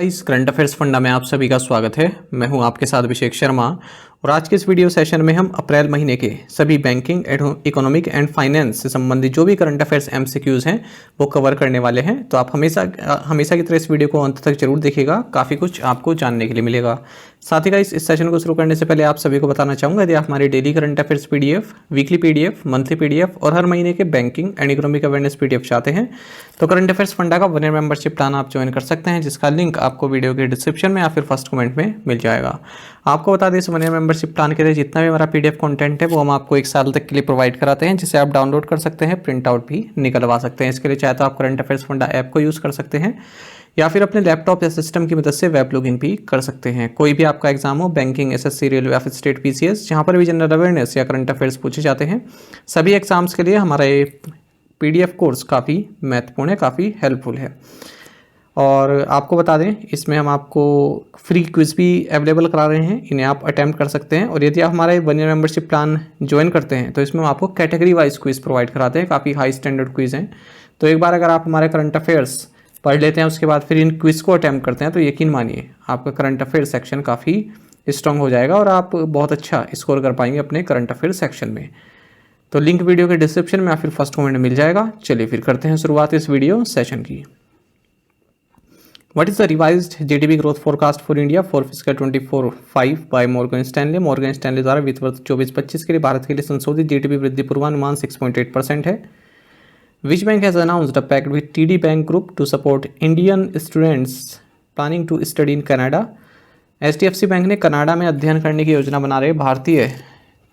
इस current affairs funda में आप सभी का स्वागत है। मैं हूं आपके साथ अभिषेक शर्मा और आज के इस वीडियो सेशन में हम अप्रैल महीने के सभी बैंकिंग, इकोनॉमिक एंड फाइनेंस से संबंधित जो भी करंट अफेयर्स एमसीक्यूज हैं वो कवर करने वाले हैं। तो आप हमेशा की तरह इस वीडियो को अंत तक जरूर देखिएगा, काफ़ी कुछ आपको जानने के लिए मिलेगा। साथ ही इस सेशन को शुरू करने से पहले आप सभी को बताना चाहूँगा, यदि आप हमारे daily current affairs PDF, weekly PDF, monthly PDF और हर महीने के banking and economic awareness PDF चाहते हैं तो करंट अफेयर्स फंडा का 1 ईयर मेंबरशिप प्लान आप ज्वाइन कर सकते हैं, जिसका लिंक आपको वीडियो के डिस्क्रिप्शन में या फिर फर्स्ट कमेंट में मिल जाएगा। आपको बता दें, इस 1 ईयर मेंबरशिप प्लान के लिए जितना भी हमारा पीडीएफ कंटेंट है वो हम आपको 1 साल तक के लिए प्रोवाइड कराते हैं, जिसे आप डाउनलोड कर सकते हैं, प्रिंट आउट भी निकलवा सकते हैं। इसके लिए चाहे तो आप करंट अफेयर्स फंडा ऐप को यूज़ कर सकते हैं या फिर अपने लैपटॉप या सिस्टम की मदद से वेब लॉगिन भी कर सकते हैं। कोई भी आपका एग्जाम हो, बैंकिंग, एसएससी, रेलवे या फिर स्टेट पीसीएस, जहाँ पर भी जनरल अवेयरनेस या करंट अफेयर्स पूछे जाते हैं, सभी एग्जाम्स के लिए हमारा ये पीडीएफ कोर्स काफ़ी महत्वपूर्ण है, काफ़ी हेल्पफुल है। और आपको बता दें, इसमें हम आपको फ्री क्विज भी अवेलेबल करा रहे हैं, इन्हें आप अटैम्प्ट कर सकते हैं। और यदि आप हमारा 1 ईयर मेंबरशिप प्लान ज्वाइन करते हैं तो इसमें हम आपको कैटेगरी वाइज क्विज प्रोवाइड कराते हैं, काफ़ी हाई स्टैंडर्ड क्विज हैं। तो एक बार अगर आप हमारे करंट अफेयर्स पढ़ लेते हैं, उसके बाद फिर इन क्विज को अटैम्प्ट करते हैं, तो यकीन मानिए आपका करंट अफेयर सेक्शन काफ़ी स्ट्रॉन्ग हो जाएगा और आप बहुत अच्छा स्कोर कर पाएंगे अपने करंट अफेयर सेक्शन में। तो लिंक वीडियो के डिस्क्रिप्शन में या फिर फर्स्ट कमेंट में मिल जाएगा। चलिए फिर करते हैं शुरुआत इस वीडियो सेशन की। What is the revised GDP growth forecast for India for fiscal 24-5 by Morgan Stanley? Morgan Stanley द्वारा वित्त वर्ष 24-25 के लिए भारत के लिए संशोधित जीडीपी वृद्धि पूर्वानुमान 6.8% है। Which bank has announced a pact with TD Bank Group to support Indian students planning to study in Canada? HDFC bank ने कनाडा में अध्ययन करने की योजना बना रहे भारतीय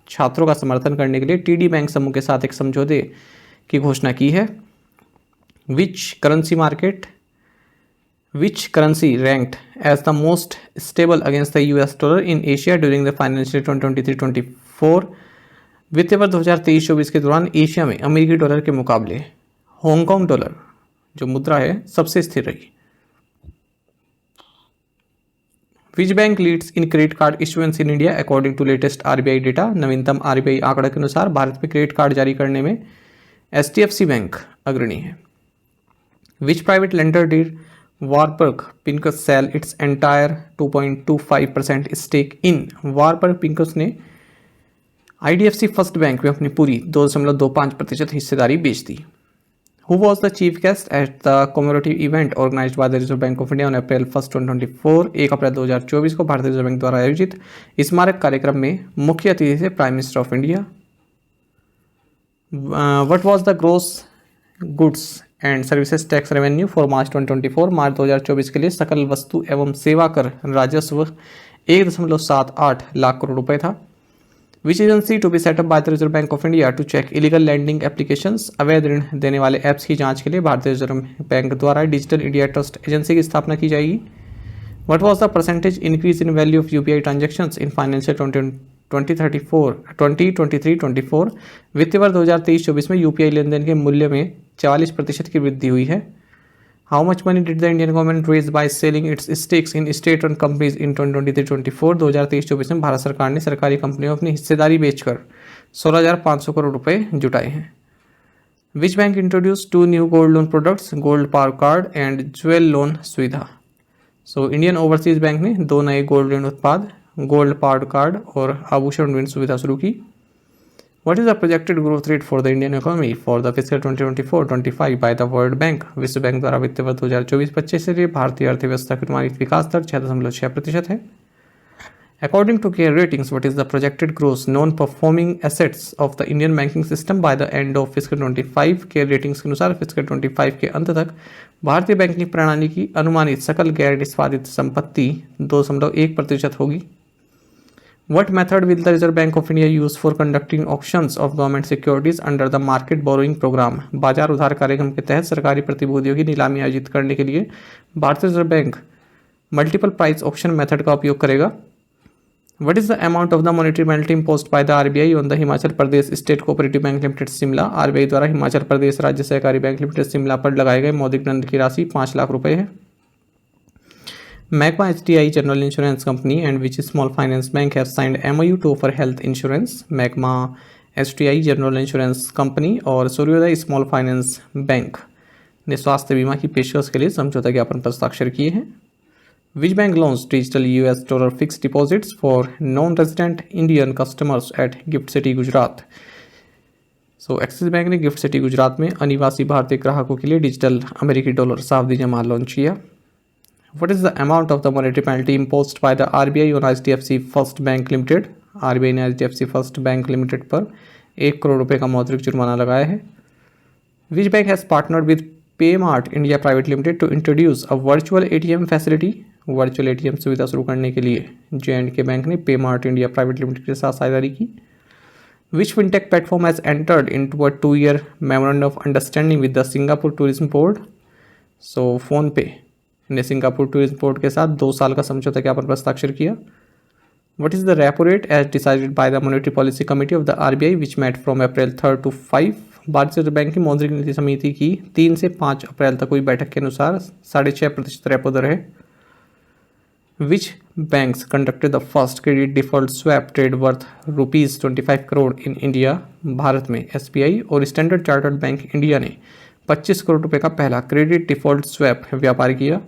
छात्रों का समर्थन करने के लिए टीडी बैंक समूह के साथ एक समझौते की घोषणा की है। Which currency ranked as the most stable against the US dollar in Asia during the financial 2023-24? वित्तीय वर्ष 2023-24 के दौरान एशिया में अमेरिकी डॉलर के मुकाबले हांगकांग डॉलर जो मुद्रा है सबसे स्थिर रही। Which bank leads in credit card issuance in India according to latest RBI data? नवीनतम RBI आंकड़ा के अनुसार भारत में क्रेडिट कार्ड जारी करने में HDFC बैंक अग्रणी है। Which private lender did Warburg Pincus sell its entire 2.25% stake in? Warburg Pincus ने IDFC फर्स्ट बैंक में अपनी पूरी 2.25% हिस्सेदारी बेच दी। Who was the chief guest at the commemorative event organized by the Reserve Bank of India on April 1, 2024? 1 अप्रैल 2024 को भारतीय reserve bank द्वारा आयोजित स्मारक कार्यक्रम में मुख्य अतिथि थे prime minister of India. What was the gross goods and services tax revenue for March 2024? मार्च 2024 के लिए सकल वस्तु एवं सेवा कर राजस्व 1.78 लाख करोड़ रुपए था। Which agency to be set up by the reserve bank of India to check illegal lending applications? अवैध ऋण देने वाले ऐप्स की जांच के लिए भारतीय रिजर्व बैंक द्वारा डिजिटल इंडिया ट्रस्ट एजेंसी की स्थापना की जाएगी। What was the percentage increase in value of UPI transactions in financial 2023-24? वित्तीय वर्ष 2023-24 में यूपीआई लेनदेन के मूल्य में 44% की वृद्धि हुई है। How much money did the Indian government raise by selling its stakes in state owned companies in 2023-24? 2023-24 में भारत सरकार ने सरकारी कंपनियों में अपनी हिस्सेदारी बेचकर 16,500 करोड़ रुपए जुटाए हैं। Which bank introduce 2 new gold loan products, gold power card and jewel loan Suvidha? So Indian overseas bank ने 2 नए गोल्ड ऋण उत्पाद, गोल्ड पावर्ड कार्ड और आभूषण ऋण सुविधा शुरू की। What is the projected growth rate for the Indian economy for the fiscal 2024-25 by the World Bank? विश्व बैंक द्वारा वित्तीय वर्ष 2024-25 के लिए भारतीय अर्थव्यवस्था की अनुमानित विकास दर 6.6% है। According to CARE Ratings, what is the projected gross non-performing assets of the Indian banking system by the end of fiscal 25? CARE Ratings के अनुसार fiscal 25 के अंत तक भारतीय बैंकिंग प्रणाली की अनुमानित सकल गैर निष्पादित संपत्ति 2.1% होगी। What method will the Reserve Bank of India use for conducting auctions of government securities under the market borrowing program? बाजार उधार कार्यक्रम के तहत सरकारी प्रतिभूतियों की नीलामी आयोजित करने के लिए भारतीय reserve bank multiple price auction method का उपयोग करेगा। What is the amount of the monetary penalty imposed by the RBI on the Himachal Pradesh state cooperative bank limited Shimla? RBI द्वारा हिमाचल प्रदेश राज्य सहकारी बैंक लिमिटेड शिमला पर लगाए गए मौद्रिक दंड की राशि 5 लाख रुपए है। Magma HDI General Insurance Company and which small finance bank have signed MOU to offer health insurance? Magma HDI General Insurance Company और सूर्योदय स्मॉल फाइनेंस बैंक ने स्वास्थ्य बीमा की पेशकश के लिए समझौता ज्ञापन पर हस्ताक्षर किए हैं। Which bank launch digital US$ fix deposits for non resident Indian customers eight gift city Gujarat. So axis bank ने गिफ्ट सिटी गुजरात में अनिवासी भारतीय ग्राहकों के लिए डिजिटल अमेरिकी डॉलर सावधि जमा लॉन्च किया। What is the amount of the monetary penalty imposed by the RBI on HDFC First Bank Limited? RBI ने HDFC First Bank Limited पर 1 करोड़ रुपए का मौद्रिक जुर्माना लगाया है। Which bank has partnered with Paymart India Private Limited to introduce a virtual ATM facility? Virtual ATM सुविधा शुरू करने के लिए J&K बैंक ने Paymart India Private Limited के साथ साझेदारी की। Which fintech platform has entered into a 2-year memorandum of understanding with the Singapore Tourism Board? So PhonePe ने सिंगापुर टूरिज्म बोर्ड के साथ 2 साल का समझौता ज्ञापन पर हस्ताक्षर किया। What is the repo rate as decided by the monetary policy committee of the RBI which met from April 3 to 5। भारतीय रिजर्व बैंक की मौद्रिक नीति समिति की 3 से 5 अप्रैल तक हुई बैठक के अनुसार 6.5% रेपो दर है। विच banks conducted the first credit default swap trade worth ₹25 crore in India. Bharat में SBI और स्टैंडर्ड चार्टर्ड बैंक इंडिया ने 25 करोड़ रुपए का पहला क्रेडिट डिफॉल्ट स्वैप व्यापार किया।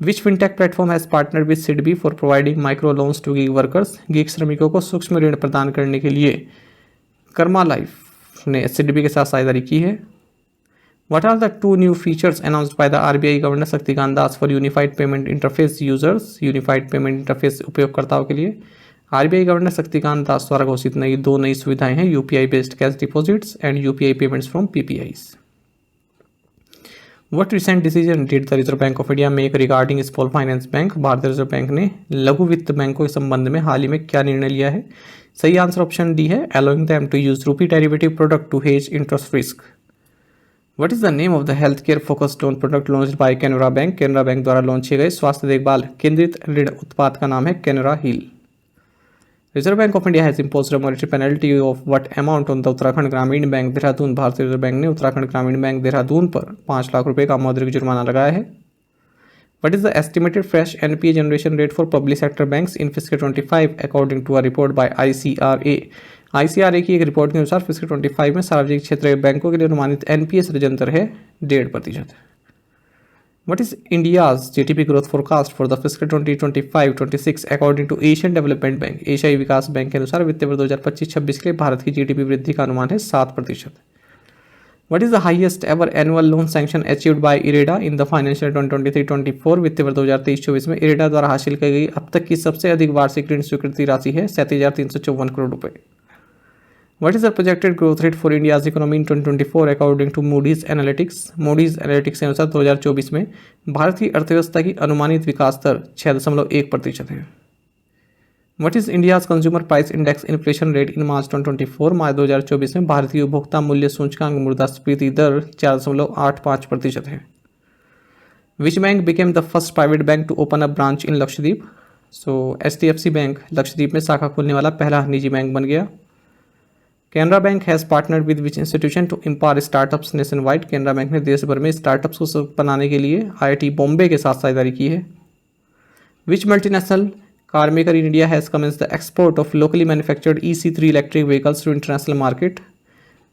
Which fintech platform has partner with SIDBI for providing micro loans to gig workers. Gig श्रमिकों को सूक्ष्म ऋण प्रदान करने के लिए कर्मा लाइफ ने सिडबी के साथ साझेदारी की है। What are the 2 new features announced by the RBI governor Shaktikanta Das for unified payment interface users. Unified payment interface उपयोगकर्ताओं के लिए RBI गवर्नर शक्तिकांत दास द्वारा घोषित 2 नई सुविधाएं हैं, UPI based cash deposits and UPI payments from PPIs। What recent decision did the Reserve Bank of India make regarding small finance bank? भारतीय reserve bank ने लघु वित्त बैंकों के संबंध में हाल ही में क्या निर्णय लिया है? सही आंसर ऑप्शन डी है, allowing them to use rupee derivative product to hedge interest risk। What is the name of the healthcare focused loan product launched by Canara Bank? Canara bank द्वारा लॉन्च किए गए स्वास्थ्य देखभाल केंद्रित ऋण उत्पाद का नाम है Canara heal. Reserve bank of India has imposed a monetary penalty of what amount on the Uttarakhand Gramin bank Dehradun. भारतीय रिजर्व बैंक ने उत्तराखंड ग्रामीण बैंक देहरादून पर 5 लाख रुपए का मौद्रिक जुर्माना लगाया है। What is the estimated fresh NPA generation rate for public sector banks in fiscal 25 according to a report by ICRA। ICRA की एक रिपोर्ट के अनुसार फिस्कल 25 में सार्वजनिक क्षेत्र के बैंकों के लिए अनुमानित NPA सृजन दर है 1.5%। What is India's GDP growth forecast for the fiscal 2025-26 according to Asian Development Bank? एशियाई विकास बैंक के अनुसार वित्तीय वर्ष 2025-26 के लिए भारत की GDP वृद्धि का अनुमान है 7%। What is the highest ever annual loan sanction achieved by IREDA in the financial 2023-24? वित्तीय वर्ष 2023-24 में IREDA द्वारा हासिल की गई अब तक की सबसे अधिक वार्षिक ऋण स्वीकृति राशि है 37,354 करोड़ रुपए। What is the projected growth rate for India's economy in 2024 according to Moody's Analytics? Moody's Analytics के अनुसार 2024 में भारत की अर्थव्यवस्था की अनुमानित विकास दर 6.1% है। What is India's consumer price index inflation rate in March 2024? मार्च 2024 में भारत की उपभोक्ता मूल्य सूचकांक मुद्रास्फीति दर 4.85% है। Which bank became the first private bank to open a branch in Lakshadweep? So HDFC bank Lakshadweep में शाखा खोलने वाला पहला निजी बैंक बन गया। Canara bank has partnered with which institution to empower startups nation wide. Canara bank ने देश भर में स्टार्टअप्स को बनाने के लिए IIT बॉम्बे के साथ साझेदारी की है। Which multinational car maker in India has commenced the export of locally manufactured EC3 electric vehicles to international market.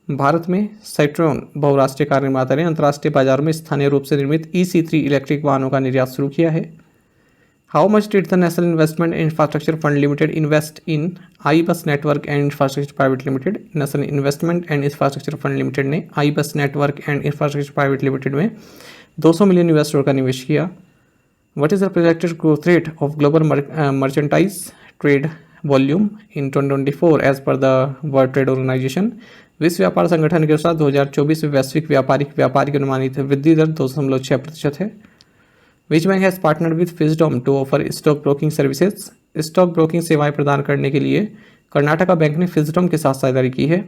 भारत में साइट्रॉन बहुराष्ट्रीय कार निर्माता ने अंतर्राष्ट्रीय बाजार में स्थानीय रूप से निर्मित EC3 इलेक्ट्रिक वाहनों का निर्यात शुरू किया है। How much did the National Investment Infrastructure Fund Limited invest in iBus network and infrastructure private limited. National Investment and Infrastructure Fund Limited ने iBus network and infrastructure private लिमिटेड में $200 मिलियन का निवेश किया। What is the projected growth rate of global merchandise trade volume in 2024 as per the World Trade Organization. विश्व व्यापार संगठन के अनुसार 2024 में वैश्विक व्यापार की अनुमानित वृद्धि दर 2.6% है। Which bank has partner with Fisdom to offer stock broking services. Stock broking सेवाएं प्रदान करने के लिए कर्नाटका बैंक ने फिजडॉम के साथ साझेदारी की है।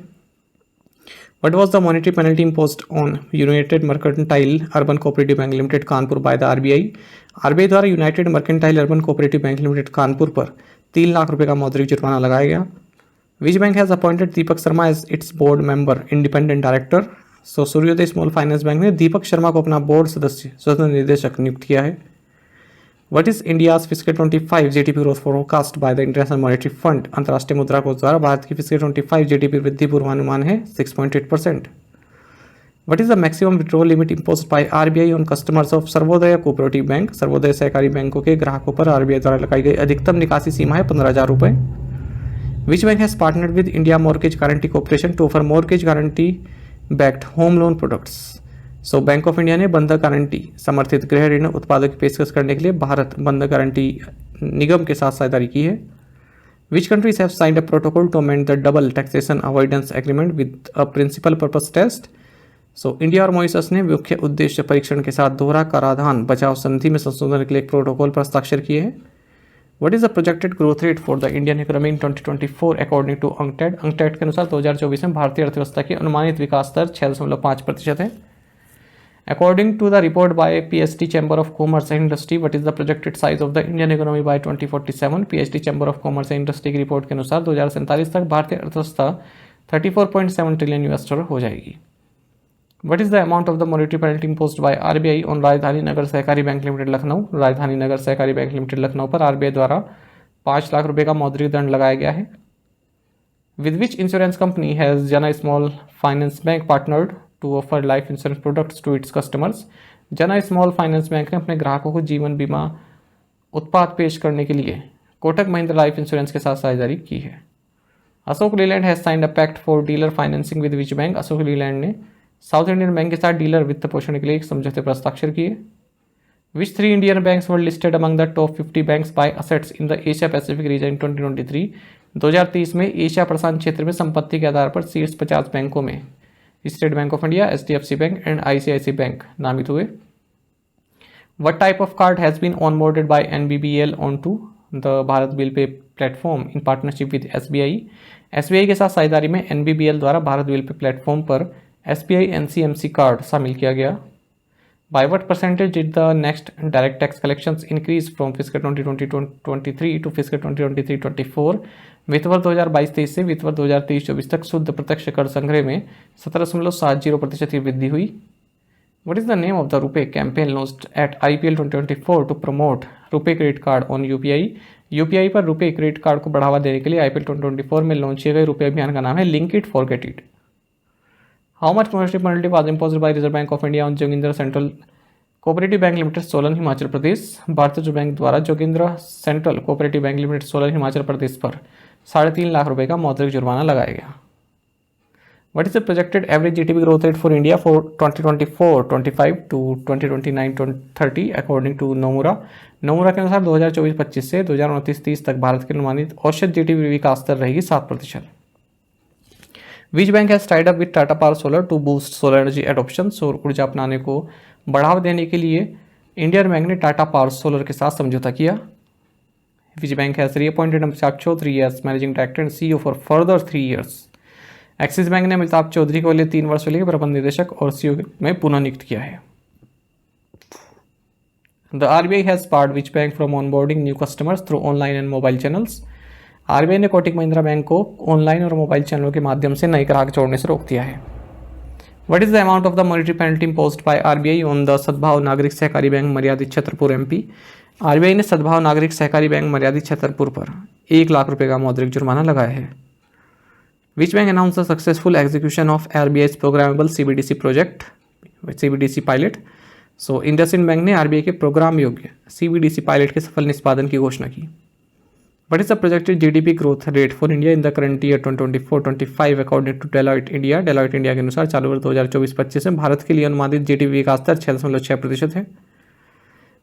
What was the monetary penalty imposed on United Mercantile Urban Cooperative Bank Limited Kanpur by the RBI? RBI द्वारा united mercantile urban cooperative bank limited Kanpur पर 3 लाख रुपए का मौद्रिक जुर्माना लगाया गया। Which bank has appointed Deepak Sharma as its board member independent director. So Suryoday small finance bank ने दीपक शर्मा को अपना बोर्ड सदस्य स्वतंत्र निदेशक नियुक्त किया है। What is India's fiscal 25 GDP growth forecast by the International Monetary Fund? अंतर्राष्ट्रीय मुद्रा कोष द्वारा भारत की फिस्कल 25 GDP वृद्धि पूर्वानुमान है 6.8%। What is the maximum withdrawal limit imposed by RBI on customers of Sarvodaya cooperative bank? Sarvodaya सहकारी बैंकों के ग्राहकों पर आरबीआई द्वारा लगाई गई अधिकतम निकासी सीमा है 15,000 रुपये। Which bank has partnered with India Mortgage Guarantee Corporation to offer mortgage guarantee backed home loan products? So Bank of India ने बंधक गारंटी समर्थित गृह ऋण उत्पादों की पेशकश करने के लिए भारत बंधक गारंटी निगम के साथ साझेदारी की है। Which countries have signed a protocol to amend the double taxation avoidance agreement with a principal purpose test? So, India और मॉरिशस ने मुख्य उद्देश्य परीक्षण के साथ दोहरा कराधान बचाव संधि में संशोधन के लिए एक प्रोटोकॉल पर हस्ताक्षर किए हैं। What is the projected growth rate for the Indian economy in 2024 according to UNCTAD? UNCTAD के अनुसार 2024 में भारतीय अर्थव्यवस्था की अनुमानित विकास दर 6.5% है। According to the report by PST Chamber of Commerce and Industry, what is the projected size of the Indian economy by 2047? PST Chamber of Commerce and Industry की report के अनुसार 2047 तक भारतीय अर्थव्यवस्था 34.7 ट्रिलियन US डॉलर हो जाएगी। What is the amount of the monetary penalty imposed by RBI on राजधानी नगर सहकारी बैंक लिमिटेड लखनऊ? राजधानी नगर सहकारी बैंक लिमिटेड लखनऊ पर RBI द्वारा 5 लाख रुपए का मौद्रिक दंड लगाया गया है। With which insurance company has Jana Small Finance Bank partnered to offer life insurance products to its customers? जना स्मॉल फाइनेंस बैंक ने अपने ग्राहकों को जीवन बीमा उत्पाद पेश करने के लिए कोटक महिंद्रा लाइफ इंश्योरेंस के साथ साझेदारी की है। Ashok Leyland has signed a pact for dealer financing with which bank? Ashok Leyland ने साउथ इंडियन बैंक के साथ डीलर वित्त पोषण के लिए एक समझौते पर हस्ताक्षर किए। Which 3 Indian banks were listed among the top 50 banks by assets in the Asia Pacific region in 2023? 2023 में एशिया प्रशांत क्षेत्र में संपत्ति के आधार पर शीर्ष 50 बैंकों में State Bank of India, HDFC bank and ICICI bank नामित हुए। What type of card has been onboarded by NBBL onto the Bharat bill pay platform in partnership with SBI? SBI के साथ साझेदारी में NBBL द्वारा भारत बिल पे प्लेटफॉर्म पर SBI NCMC card शामिल किया गया। By what percentage did the next direct tax collections increase from fiscal 2023 to fiscal 2023-24? वित्त वर्ष 2022-23 से वित्त वर्ष 2023-24 तक शुद्ध प्रत्यक्ष कर संग्रह में 17.70% की वृद्धि हुई। What is the name of the RuPay campaign launched at IPL 2024 to promote RuPay credit card on UPI? UPI पर RuPay credit card को बढ़ावा देने के लिए IPL 2024 में लॉन्च किए गए RuPay अभियान का नाम है link it forget it. How much monetary penalty was imposed by Reserve Bank of India on Jogindra central cooperative bank limited Solan Himachal Pradesh? भारतीय रिजर्व बैंक द्वारा Jogindra central cooperative bank limited Solan Himachal Pradesh पर 3.5 लाख रुपए का मौद्रिक जुर्माना लगाया गया। What is the projected average GDP growth rate for India for 2024-25 to 2029-30 according to Nomura? Nomura के अनुसार 2024-25 से 2029-30 तक भारत के अनुमानित औसत जीडीपी विकास दर रहेगी 7%। Which bank has tied up with Tata Power Solar to boost solar energy adoption? सौर ऊर्जा अपनाने को बढ़ावा देने के लिए इंडियन बैंक ने टाटा पावर सोलर के साथ समझौता किया। Which bank has reappointed Amitabh Chaudhary as managing director and CEO for further 3 years? Axis bank ने अमिताभ चौधरी को अगले 3 वर्ष के लिए प्रबंध निदेशक और सीईओ में पुनः नियुक्त किया है। The RBI has barred which bank from onboarding new customers through online and mobile channels? RBI ने कोटक महिंद्रा बैंक को ऑनलाइन और मोबाइल चैनलों के माध्यम से नए ग्राहक जोड़ने से रोक दिया है। What is the amount of the monetary penalty imposed by RBI on the सद्भाव नागरिक सहकारी बैंक मर्यादित छतरपुर MP? आरबीआई ने सद्भाव नागरिक सहकारी बैंक मर्यादित छतरपुर पर 1 लाख रुपए का मौद्रिक जुर्माना लगाया है। Which bank announced the successful execution of RBI's programmable CBDC project, CBDC pilot? So IndusInd bank ने आरबीआई के प्रोग्राम योग्य CBDC पायलट के सफल निष्पादन की घोषणा की। What is the projected GDP growth rate for India in the current year 2024-25 according to Deloitte India? Deloitte India के अनुसार चालू वर्ष 2024-25 में भारत के लिए अनुमानित जीडीपी विकास दर 6.6% है।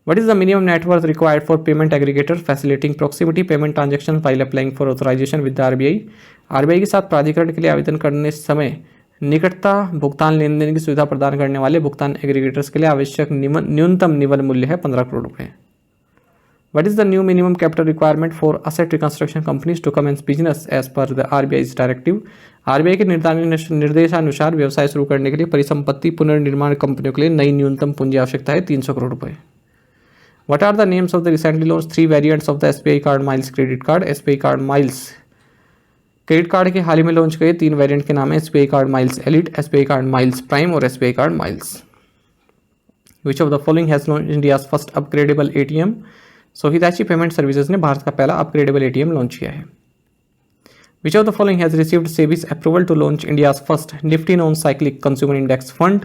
What is the minimum net worth required for payment aggregator facilitating proximity payment transactions while applying for authorization with the RBI? RBI के साथ प्राधिकरण के लिए आवेदन करने समय निकटता भुगतान लेन देन की सुविधा प्रदान करने वाले भुगतान एग्रीगेटर्स के लिए आवश्यक न्यूनतम निवल मूल्य है 15 करोड़ रुपए। What is the new minimum capital requirement for asset reconstruction companies to commence business as per the RBI's directive? RBI के निर्देशानुसार व्यवसाय शुरू करने के लिए परिसंपत्ति पुनर्निर्माण कंपनियों के लिए नई न्यूनतम पूंजी आवश्यकता है 300 करोड़ रुपए। What are the names of the recently launched 3 variants of the SBI Card Miles credit card? SBI Card Miles credit card के हाल ही में लॉन्च किए 3 वेरिएंट के नाम है SBI Card Miles Elite, SBI Card Miles Prime और SBI Card Miles. Which of the following has launched India's first upgradable ATM? So Hitachi payment services ने भारत का पहला अपग्रेडेबल एटीएम लॉन्च किया है। Which of the following has received SEBI's approval to launch India's first Nifty non cyclical consumer index fund.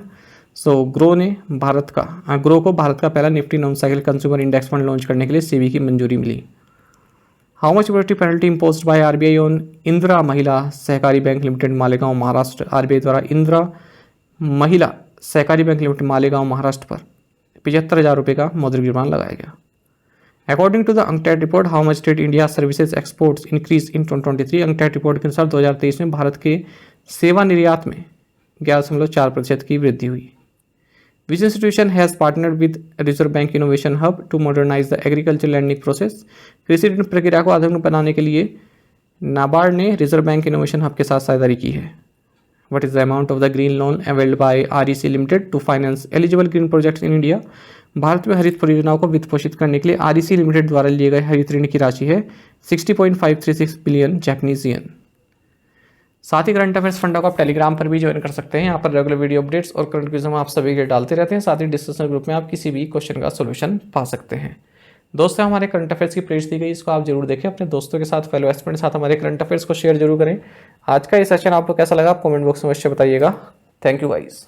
So Groww को भारत का पहला Nifty non cyclical consumer index fund launch करने के लिए सेबी की मंजूरी मिली। How much was the penalty imposed by RBI on Indira Mahila Sahakari bank limited Malegaon Maharashtra. RBI द्वारा इंदिरा महिला सहकारी बैंक लिमिटेड मालेगांव महाराष्ट्र पर 75,000 रुपये का मौद्रिक जुर्माना लगाया गया। According to the UNCTAD report how much did India services exports increase in 2023। UNCTAD report के अनुसार 2023 में भारत के सेवा निर्यात में 11.4% की वृद्धि हुई। Which institution has partnered with Reserve Bank Innovation Hub to modernize the agriculture landing process. कृषि ऋण प्रक्रिया को आधुनिक बनाने के लिए नाबार्ड ने रिजर्व बैंक इनोवेशन हब के साथ साझेदारी की है। What is the amount of the green loan availed by REC Limited to finance eligible green projects in India? Bharat में हरित परियोजनाओं को वित्त पोषित करने के लिए REC लिमिटेड द्वारा लिए गए हरित ऋण की राशि है 60.536 बिलियन जापानीज येन। साथ ही करंट अफेयर्स फंडा को आप टेलीग्राम पर भी ज्वाइन कर सकते हैं। यहाँ पर रेगुलर वीडियो अपडेट्स और करंट क्विज हम आप सभी के डालते रहते हैं। साथ ही डिस्कशन ग्रुप में आप किसी भी क्वेश्चन का सोल्यूशन पा सकते हैं। दोस्तों हमारे करंट अफेयर्स की प्लेलिस्ट दी गई, इसको आप जरूर देखें। अपने दोस्तों के साथ, फेलो एस्पिरेंट के साथ हमारे करंट अफेयर्स को शेयर जरूर करें। आज का ये सेशन आपको कैसा लगा आप कमेंट बॉक्स में अवश्य बताइएगा। Thank you guys.